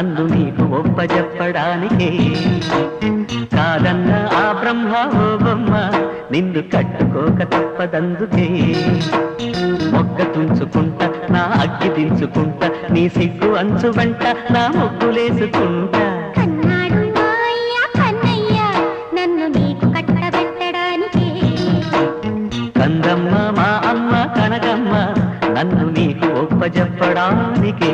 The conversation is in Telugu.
నన్ను నీకు ఒప్పజెప్పడానికే కాదన్న ఆ బ్రహ్మ ఓ బొమ్మ నిన్ను కట్టుకోక తప్పదందుకే మొగ్గ తుంచుకుంటా నా అగ్గి దించుకుంటా నీ సిగ్గు అంచు వెంట నా ముగ్గులేసుకుంటా కందమ్మ మా అమ్మ కనకమ్మ నన్ను నీకు ఒప్పజెప్పడానికే